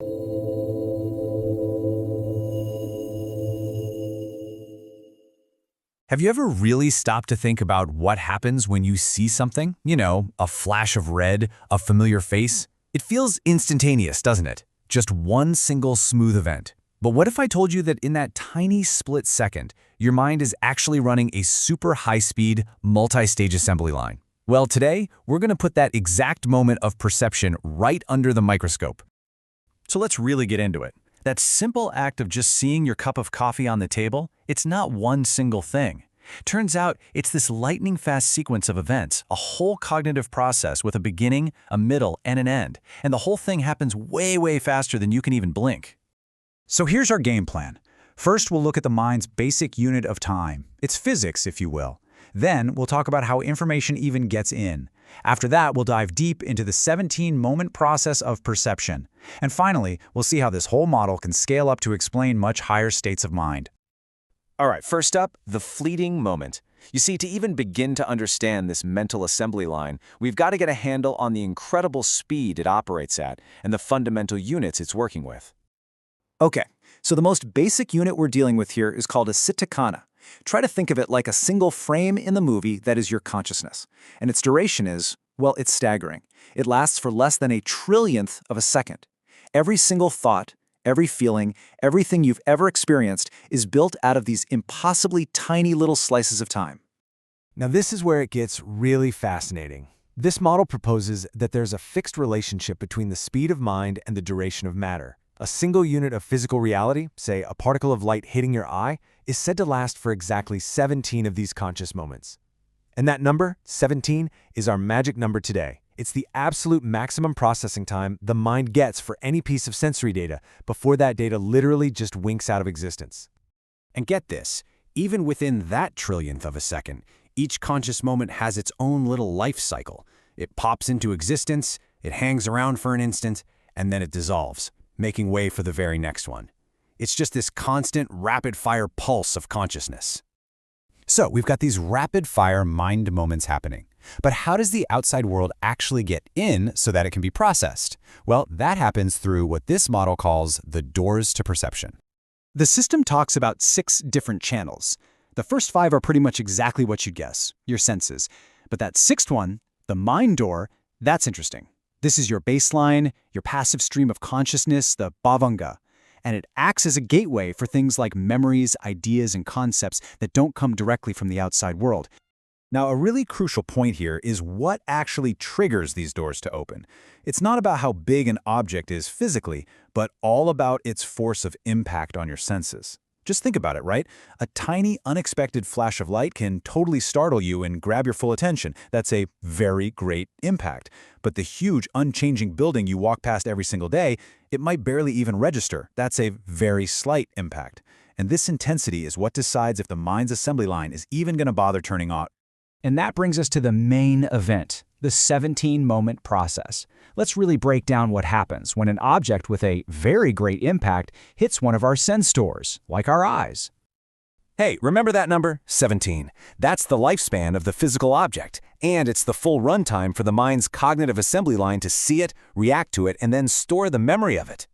Have you ever really stopped to think about what happens when you see something? A flash of red, a familiar face? It feels instantaneous, doesn't it? Just one single smooth event. But what if I told you that in that tiny split second, your mind is actually running a super high-speed, multi-stage assembly line? Well, today, we're going to put that exact moment of perception right under the microscope. So let's really get into it. That simple act of just seeing your cup of coffee on the table, it's not one single thing. Turns out it's this lightning-fast sequence of events, a whole cognitive process with a beginning, a middle, and an end. And the whole thing happens way faster than you can even blink. So here's our game plan. First, we'll look at the mind's basic unit of time. It's physics, if you will. Then, we'll talk about how information even gets in. After that, we'll dive deep into the 17-moment process of perception. And finally, we'll see how this whole model can scale up to explain much higher states of mind. All right, first up, the fleeting moment. You see, to even begin to understand this mental assembly line, we've got to get a handle on the incredible speed it operates at and the fundamental units it's working with. Okay, so the most basic unit we're dealing with here is called a Citta. Try to think of it like a single frame in the movie that is your consciousness. And its duration is, well, it's staggering. It lasts for less than a trillionth of a second. Every single thought, every feeling, everything you've ever experienced is built out of these impossibly tiny little slices of time. Now this is where it gets really fascinating. This model proposes that there's a fixed relationship between the speed of mind and the duration of matter. A single unit of physical reality, say a particle of light hitting your eye, is said to last for exactly 17 of these conscious moments. And that number, 17, is our magic number today. It's the absolute maximum processing time the mind gets for any piece of sensory data before that data literally just winks out of existence. And get this, even within that trillionth of a second, each conscious moment has its own little life cycle. It pops into existence, it hangs around for an instant, and then it dissolves, making way for the very next one. It's just this constant, rapid-fire pulse of consciousness. So we've got these rapid-fire mind moments happening. But how does the outside world actually get in so that it can be processed? Well, that happens through what this model calls the doors to perception. The system talks about 6 different channels. The first 5 are pretty much exactly what you'd guess, your senses. But that 6th one, the mind door, that's interesting. This is your baseline, your passive stream of consciousness, the bhavanga. And it acts as a gateway for things like memories, ideas, and concepts that don't come directly from the outside world. Now, a really crucial point here is what actually triggers these doors to open. It's not about how big an object is physically, but all about its force of impact on your senses. Just think about it, right? A tiny, unexpected flash of light can totally startle you and grab your full attention. That's a very great impact. But the huge, unchanging building you walk past every single day, it might barely even register. That's a very slight impact. And this intensity is what decides if the mind's assembly line is even going to bother turning on. And that brings us to the main event, the 17-moment process. Let's really break down what happens when an object with a very great impact hits one of our sense doors, like our eyes. Hey, remember that number? 17. That's the lifespan of the physical object, and it's the full runtime for the mind's cognitive assembly line to see it, react to it, and then store the memory of it.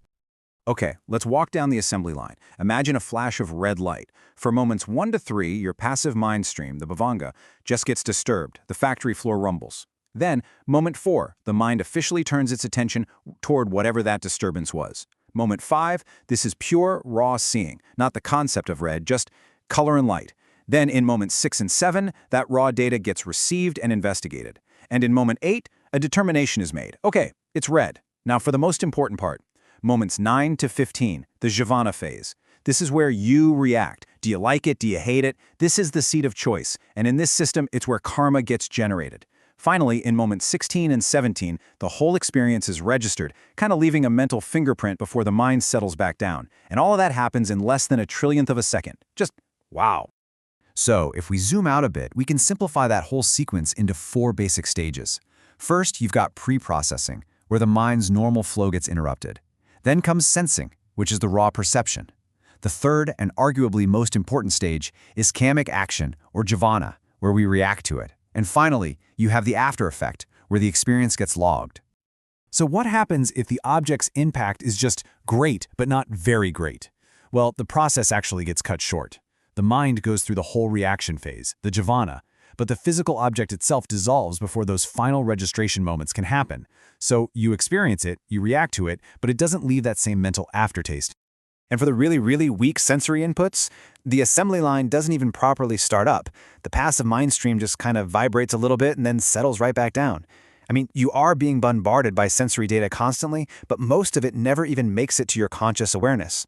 Okay, let's walk down the assembly line. Imagine a flash of red light. For moments 1 to 3, your passive mind stream, the bhavanga, just gets disturbed. The factory floor rumbles. Then, moment 4, the mind officially turns its attention toward whatever that disturbance was. Moment 5, this is pure, raw seeing, not the concept of red, just color and light. Then, in moments 6 and 7, that raw data gets received and investigated. And in moment 8, a determination is made. Okay, it's red. Now for the most important part. Moments 9 to 15, the jhana phase. This is where you react. Do you like it? Do you hate it? This is the seat of choice. And in this system, it's where karma gets generated. Finally, in moments 16 and 17, the whole experience is registered, kind of leaving a mental fingerprint before the mind settles back down. And all of that happens in less than a trillionth of a second. Just wow. So, if we zoom out a bit, we can simplify that whole sequence into 4 basic stages. First, you've got pre-processing, where the mind's normal flow gets interrupted. Then comes sensing, which is the raw perception. The third and arguably most important stage is kamic action, or jhana, where we react to it. And finally, you have the after effect, where the experience gets logged. So what happens if the object's impact is just great, but not very great? Well, the process actually gets cut short. The mind goes through the whole reaction phase, the jhana, but the physical object itself dissolves before those final registration moments can happen. So you experience it, you react to it, but it doesn't leave that same mental aftertaste. And for the really weak sensory inputs, the assembly line doesn't even properly start up. The passive mind stream just kind of vibrates a little bit and then settles right back down. I mean, you are being bombarded by sensory data constantly, but most of it never even makes it to your conscious awareness.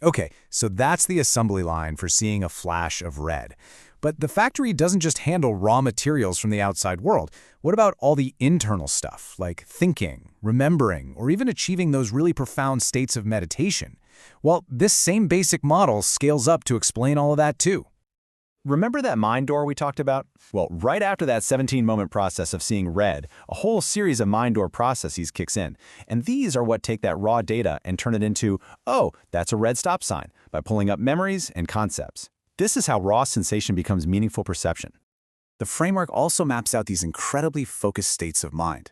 Okay, so that's the assembly line for seeing a flash of red. But the factory doesn't just handle raw materials from the outside world. What about all the internal stuff, like thinking, remembering, or even achieving those really profound states of meditation? Well, this same basic model scales up to explain all of that too. Remember that mind door we talked about? Well, right after that 17-moment process of seeing red, a whole series of mind door processes kicks in. And these are what take that raw data and turn it into, oh, that's a red stop sign, by pulling up memories and concepts. This is how raw sensation becomes meaningful perception. The framework also maps out these incredibly focused states of mind.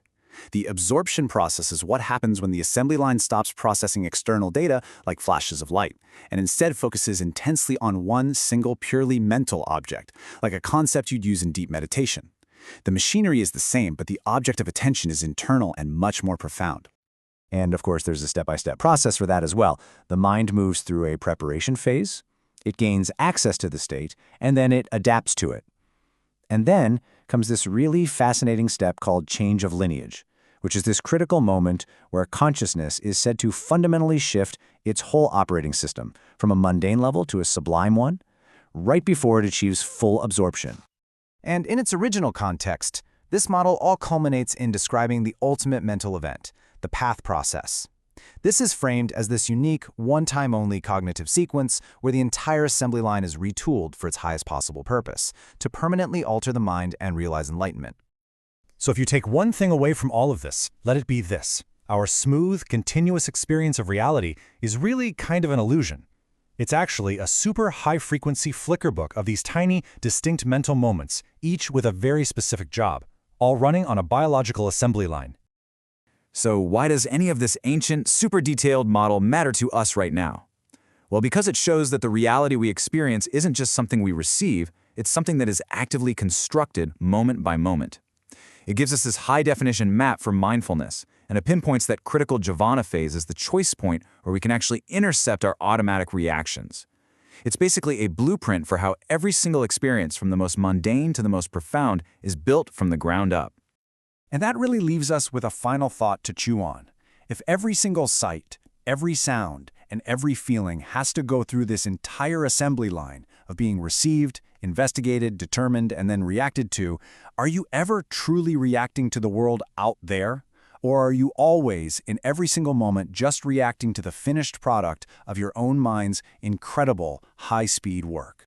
The absorption process is what happens when the assembly line stops processing external data like flashes of light, and instead focuses intensely on one single purely mental object, like a concept you'd use in deep meditation. The machinery is the same, but the object of attention is internal and much more profound. And of course, there's a step-by-step process for that as well. The mind moves through a preparation phase, it gains access to the state, and then it adapts to it. And then comes this really fascinating step called change of lineage, which is this critical moment where consciousness is said to fundamentally shift its whole operating system from a mundane level to a sublime one, right before it achieves full absorption. And in its original context, this model all culminates in describing the ultimate mental event, the path process. This is framed as this unique, one-time-only cognitive sequence where the entire assembly line is retooled for its highest possible purpose, to permanently alter the mind and realize enlightenment. So if you take one thing away from all of this, let it be this. Our smooth, continuous experience of reality is really kind of an illusion. It's actually a super high-frequency flicker book of these tiny, distinct mental moments, each with a very specific job, all running on a biological assembly line. So why does any of this ancient, super detailed model matter to us right now? Well, because it shows that the reality we experience isn't just something we receive, it's something that is actively constructed moment by moment. It gives us this high-definition map for mindfulness, and it pinpoints that critical jhana phase as the choice point where we can actually intercept our automatic reactions. It's basically a blueprint for how every single experience, from the most mundane to the most profound, is built from the ground up. And that really leaves us with a final thought to chew on. If every single sight, every sound, and every feeling has to go through this entire assembly line of being received, investigated, determined, and then reacted to, are you ever truly reacting to the world out there? Or are you always, in every single moment, just reacting to the finished product of your own mind's incredible high-speed work?